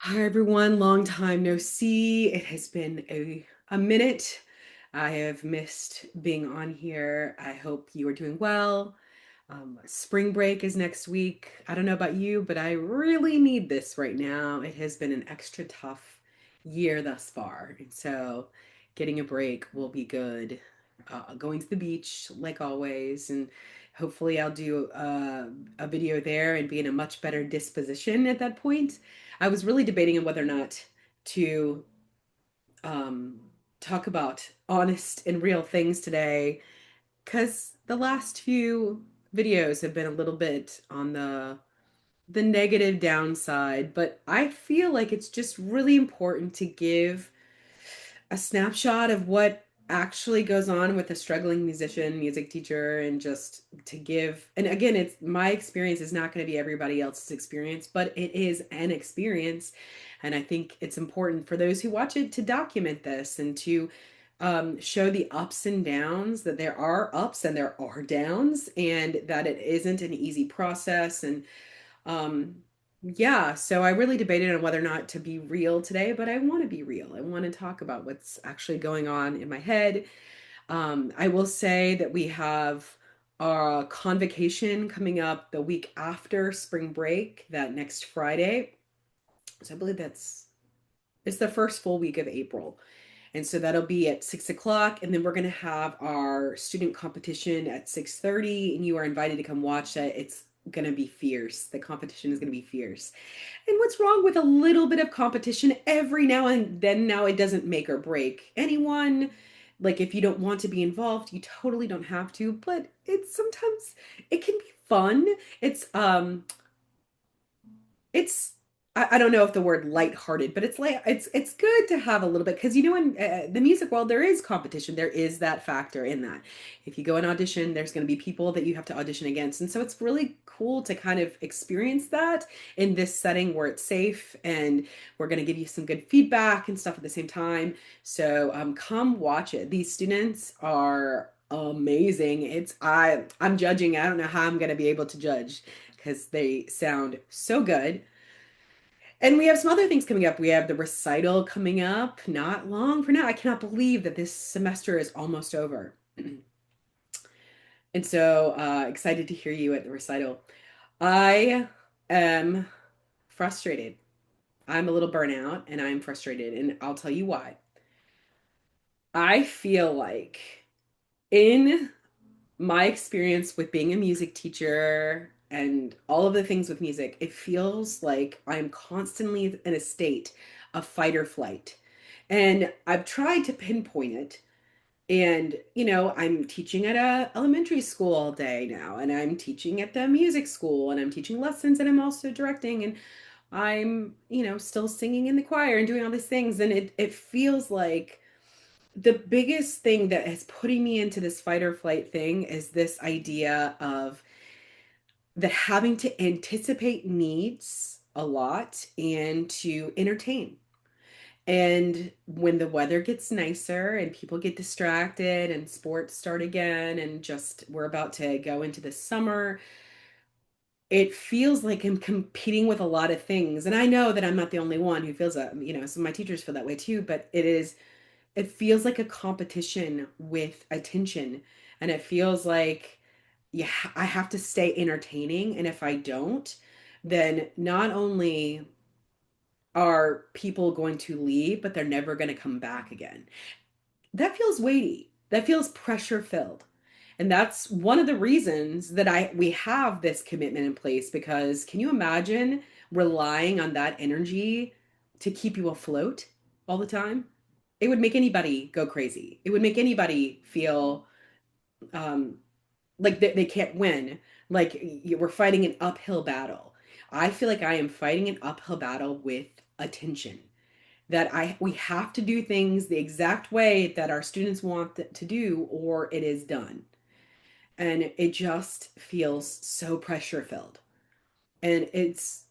Hi everyone, long time no see. It has been a minute. I have missed being on here. I hope you are doing well. Spring break is next week. I don't know about you, but I really need this right now. It has been an extra tough year thus far. And so getting a break will be good. Going to the beach like always, and hopefully I'll do a video there and be in a much better disposition at that point. I was really debating on whether or not to um, talk about honest and real things today, because the last few videos have been a little bit on the negative downside, but I feel like it's just really important to give a snapshot of what actually goes on with a struggling musician, music teacher, and just to give, and again, it's my experience is not going to be everybody else's experience, but it is an experience. And I think it's important for those who watch it to document this and to show the ups and downs, that there are ups and there are downs, and that it isn't an easy process. And um, yeah, so I really debated on whether or not to be real today, but I want to be real. I want to talk about what's actually going on in my head. I will say that we have our convocation coming up the week after spring break, that next Friday. So I believe it's the first full week of April. And so that'll be at 6 o'clock. And then we're going to have our student competition at 6:30. And you are invited to come watch that. It's going to be fierce. The competition is going to be fierce. And what's wrong with a little bit of competition every now and then? Now it doesn't make or break anyone. Like if you don't want to be involved, you totally don't have to, but it's sometimes it can be fun. It's I don't know if the word lighthearted, but it's like it's good to have a little bit, because you know in the music world there is competition. There is that factor in that. If you go and audition, there's going to be people that you have to audition against, and so it's really cool to kind of experience that in this setting where it's safe, and we're going to give you some good feedback and stuff at the same time. So come watch it. These students are amazing. I'm judging. I don't know how I'm going to be able to judge because they sound so good. And we have some other things coming up. We have the recital coming up not long from now. I cannot believe that this semester is almost over. And so excited to hear you at the recital. I am frustrated. I'm a little burnout and I'm frustrated, and I'll tell you why. I feel like in my experience with being a music teacher and all of the things with music, it feels like I'm constantly in a state of fight or flight. And I've tried to pinpoint it. And, I'm teaching at a elementary school all day now, and I'm teaching at the music school, and I'm teaching lessons, and I'm also directing, and I'm, still singing in the choir and doing all these things. And it feels like the biggest thing that is putting me into this fight or flight thing is this idea of that having to anticipate needs a lot and to entertain. And when the weather gets nicer and people get distracted and sports start again, and just we're about to go into the summer, it feels like I'm competing with a lot of things. And I know that I'm not the only one who feels that, some of my teachers feel that way too, but it feels like a competition with attention. And it feels like, yeah, I have to stay entertaining. And if I don't, then not only are people going to leave, but they're never going to come back again. That feels weighty. That feels pressure filled. And that's one of the reasons that we have this commitment in place, because can you imagine relying on that energy to keep you afloat all the time? It would make anybody go crazy. It would make anybody feel um, like they can't win. Like we're fighting an uphill battle. I feel like I am fighting an uphill battle with attention. That we have to do things the exact way that our students want to do, or it is done. And it just feels so pressure filled. And it's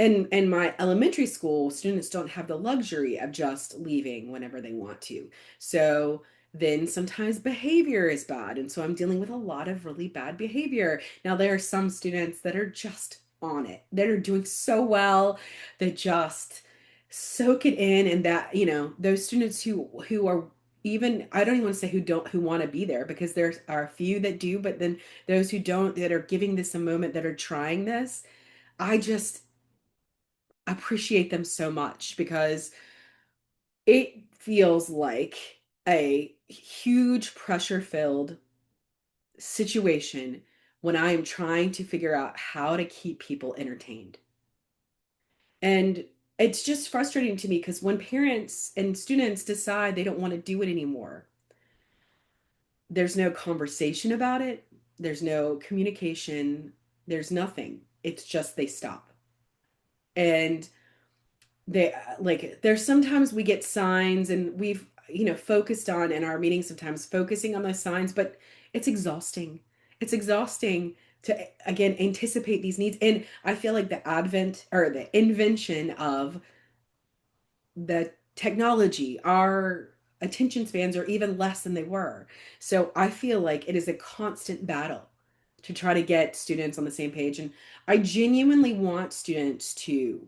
in my elementary school, students don't have the luxury of just leaving whenever they want to. So then sometimes behavior is bad. And so I'm dealing with a lot of really bad behavior. Now, there are some students that are just on it, that are doing so well, that just soak it in, and that, those students who are, even, I don't even want to say who want to be there, because there are a few that do, but then those who don't, that are giving this a moment, that are trying this, I just appreciate them so much, because it feels like a huge pressure filled situation when I am trying to figure out how to keep people entertained. And it's just frustrating to me, because when parents and students decide they don't want to do it anymore, there's no conversation about it, there's no communication, there's nothing. It's just they stop. And they, like, there's sometimes we get signs, and we've, focused on in our meetings, sometimes focusing on those signs, but it's exhausting. It's exhausting to, again, anticipate these needs. And I feel like the advent, or the invention of the technology, our attention spans are even less than they were. So I feel like it is a constant battle to try to get students on the same page. And I genuinely want students to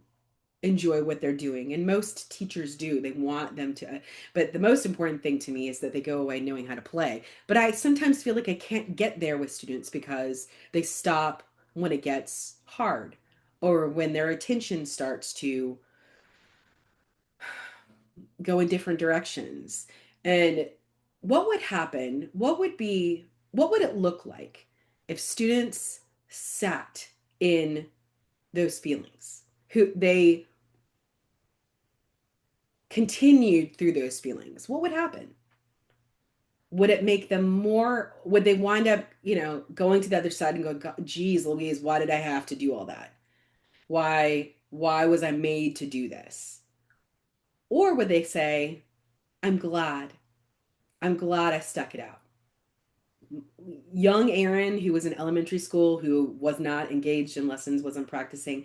enjoy what they're doing, and most teachers do. They want them to, but the most important thing to me is that they go away knowing how to play. But I sometimes feel like I can't get there with students, because they stop when it gets hard, or when their attention starts to go in different directions. And what would happen, what would it look like if students sat in those feelings, who they continued through those feelings? What would happen? Would it make them more, would they wind up, going to the other side and go, geez, Louise, why did I have to do all that? Why was I made to do this? Or would they say, I'm glad. I'm glad I stuck it out. Young Aaron, who was in elementary school, who was not engaged in lessons, wasn't practicing,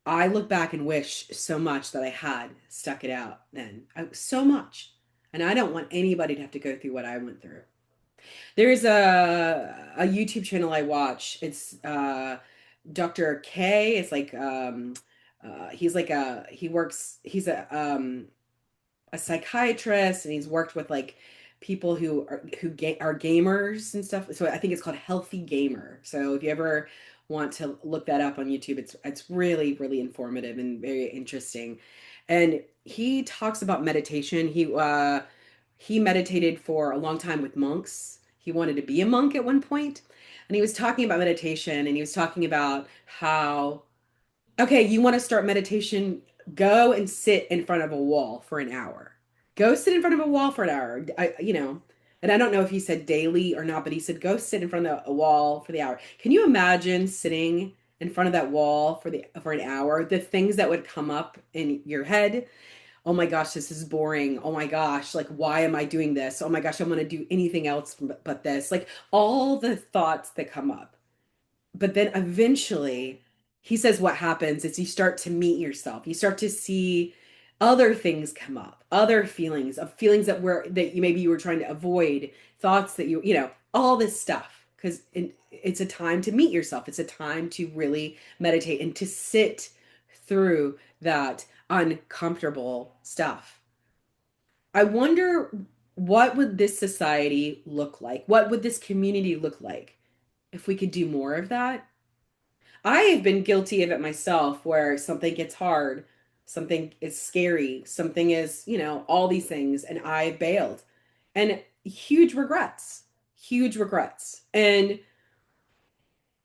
I look back and wish so much that I had stuck it out then. So much. And I don't want anybody to have to go through what I went through. There's a YouTube channel I watch. It's Dr. K. It's like he's like he's a psychiatrist, and he's worked with, like, people are gamers and stuff. So I think it's called Healthy Gamer. So if you ever want to look that up on YouTube, it's really, really informative and very interesting. And he talks about meditation. He meditated for a long time with monks. He wanted to be a monk at one point, and he was talking about meditation, and he was talking about how, okay, you want to start meditation? Go and sit in front of a wall for an hour. Go sit in front of a wall for an hour. And I don't know if he said daily or not, but he said go sit in front of a wall for the hour. Can you imagine sitting in front of that wall for an hour? The things that would come up in your head. Oh my gosh, this is boring. Oh my gosh, like, why am I doing this? Oh my gosh, I want to do anything else but this. Like, all the thoughts that come up. But then eventually, he says what happens is you start to meet yourself. You start to see other things come up, other feelings, of feelings that you, maybe you were trying to avoid, thoughts that all this stuff. Because it's a time to meet yourself. It's a time to really meditate and to sit through that uncomfortable stuff. I wonder, what would this society look like? What would this community look like if we could do more of that? I have been guilty of it myself, where something gets hard, something is scary, something is, all these things, and I bailed. And huge regrets, huge regrets. And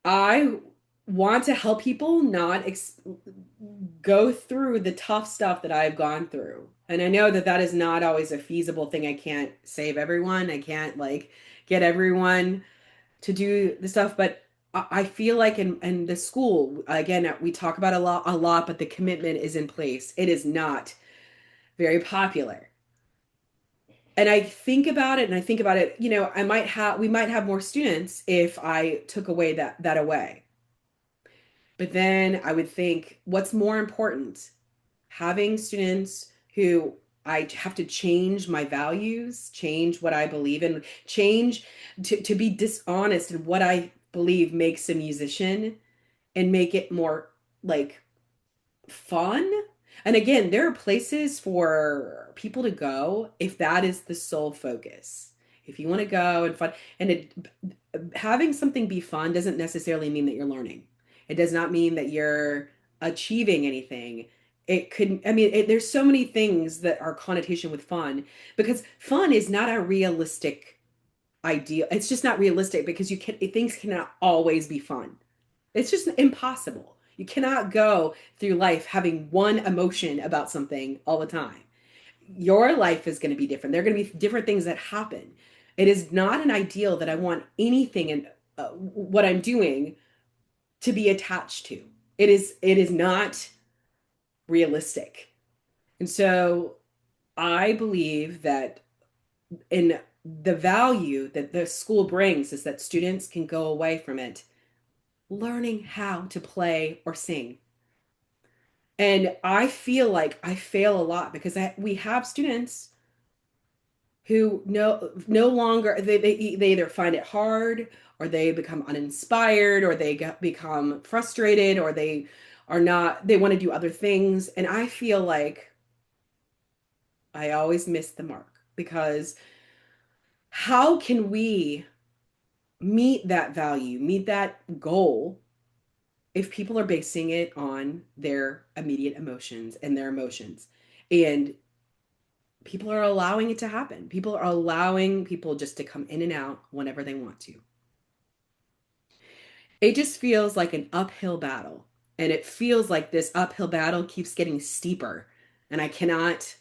I want to help people not go through the tough stuff that I've gone through. And I know that that is not always a feasible thing. I can't save everyone. I can't, like, get everyone to do the stuff, but I feel like in the school, again, we talk about a lot, but the commitment is in place. It is not very popular. And I think about it, and I think about it, we might have more students if I took away that away. But then I would think, what's more important? Having students who I have to change my values, change what I believe in, change to be dishonest in what I believe makes a musician, and make it more like fun. And again, there are places for people to go if that is the sole focus. If you want to go and fun, and having something be fun doesn't necessarily mean that you're learning. It does not mean that you're achieving anything. It could, I mean, there's so many things that are connotation with fun because fun is not a realistic idea. It's just not realistic because things cannot always be fun. It's just impossible. You cannot go through life having one emotion about something all the time. Your life is going to be different. There are going to be different things that happen. It is not an ideal that I want anything in what I'm doing to be attached to. It is not realistic. And so I believe that in the value that the school brings is that students can go away from it learning how to play or sing. And I feel like I fail a lot because we have students who no longer they either find it hard or they become uninspired or become frustrated or they are not they want to do other things. And I feel like I always miss the mark because how can we meet that value, meet that goal if people are basing it on their immediate emotions and their emotions? And people are allowing it to happen. People are allowing people just to come in and out whenever they want to. It just feels like an uphill battle. And it feels like this uphill battle keeps getting steeper. And I cannot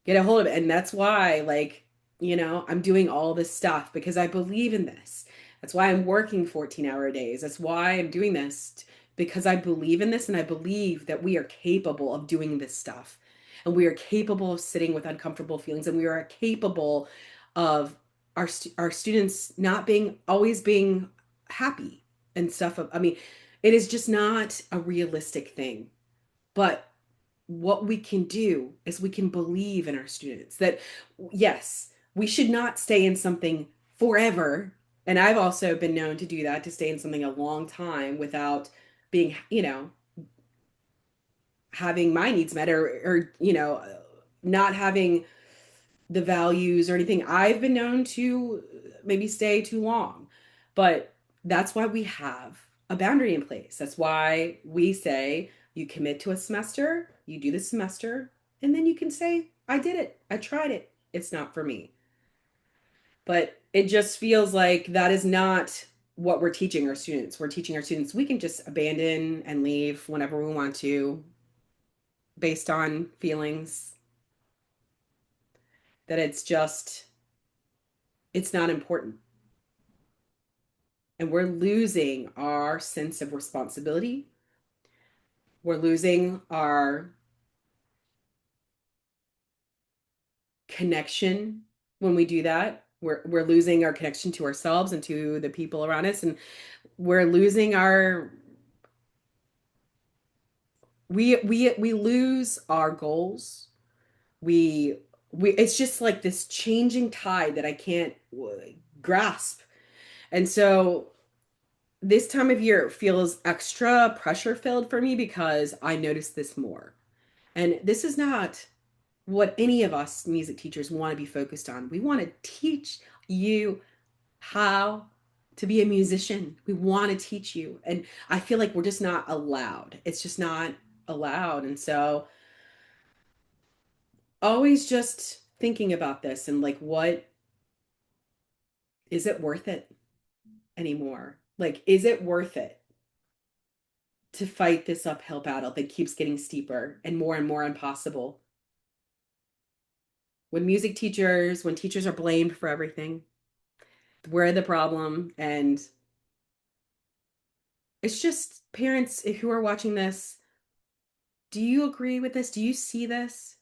get a hold of it. And that's why, like, I'm doing all this stuff because I believe in this. That's why I'm working 14-hour days. That's why I'm doing this because I believe in this and I believe that we are capable of doing this stuff. And we are capable of sitting with uncomfortable feelings and we are capable of our students not being always being happy and stuff. I mean, it is just not a realistic thing. But what we can do is we can believe in our students that yes, we should not stay in something forever. And I've also been known to do that, to stay in something a long time without being, having my needs met or not having the values or anything. I've been known to maybe stay too long. But that's why we have a boundary in place. That's why we say you commit to a semester, you do the semester, and then you can say, I did it. I tried it. It's not for me. But it just feels like that is not what we're teaching our students. We're teaching our students we can just abandon and leave whenever we want to based on feelings, that it's not important. And we're losing our sense of responsibility. We're losing our connection when we do that. We're losing our connection to ourselves and to the people around us, and we're losing our we lose our goals. We it's just like this changing tide that I can't grasp. And so this time of year feels extra pressure filled for me because I notice this more. And this is not what any of us music teachers want to be focused on. We want to teach you how to be a musician. We want to teach you. And I feel like we're just not allowed. It's just not allowed. And so always just thinking about this and like, what is it worth it anymore? Like, is it worth it to fight this uphill battle that keeps getting steeper and more impossible? When teachers are blamed for everything, we're the problem. And it's just parents who are watching this. Do you agree with this? Do you see this?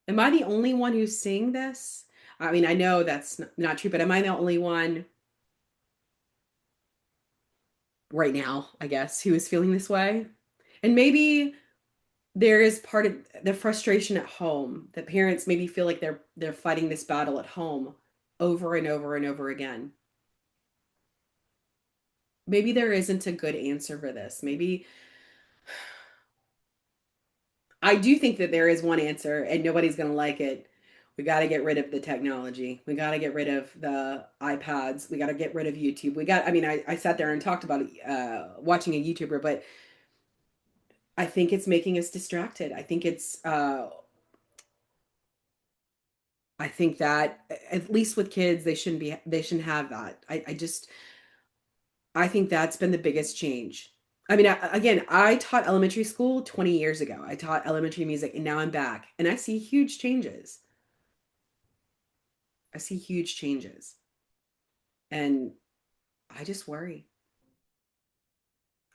Am I the only one who's seeing this? I mean, I know that's not true, but am I the only one right now, I guess, who is feeling this way? And maybe there is part of the frustration at home that parents maybe feel like they're fighting this battle at home over and over and over again. maybe there isn't a good answer for this. Maybe I do think that there is one answer and nobody's going to like it. We got to get rid of the technology. We got to get rid of the iPads. We got to get rid of YouTube. I mean, I sat there and talked about watching a YouTuber, but I think it's making us distracted. I think that at least with kids, they shouldn't have that. I think that's been the biggest change. I mean, again, I taught elementary school 20 years ago. I taught elementary music and now I'm back and I see huge changes. I see huge changes. And I just worry.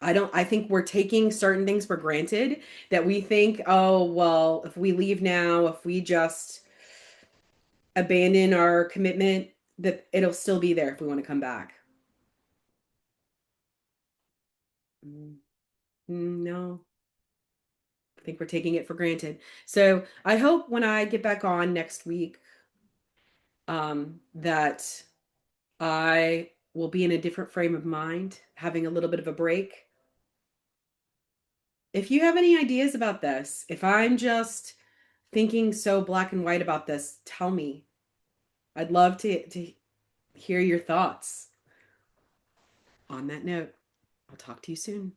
I think we're taking certain things for granted that we think, oh, well, if we leave now, if we just abandon our commitment, that it'll still be there if we want to come back. Mm, no, I think we're taking it for granted. So I hope when I get back on next week, that I will be in a different frame of mind, having a little bit of a break. If you have any ideas about this, if I'm just thinking so black and white about this, tell me. I'd love to hear your thoughts. On that note, I'll talk to you soon.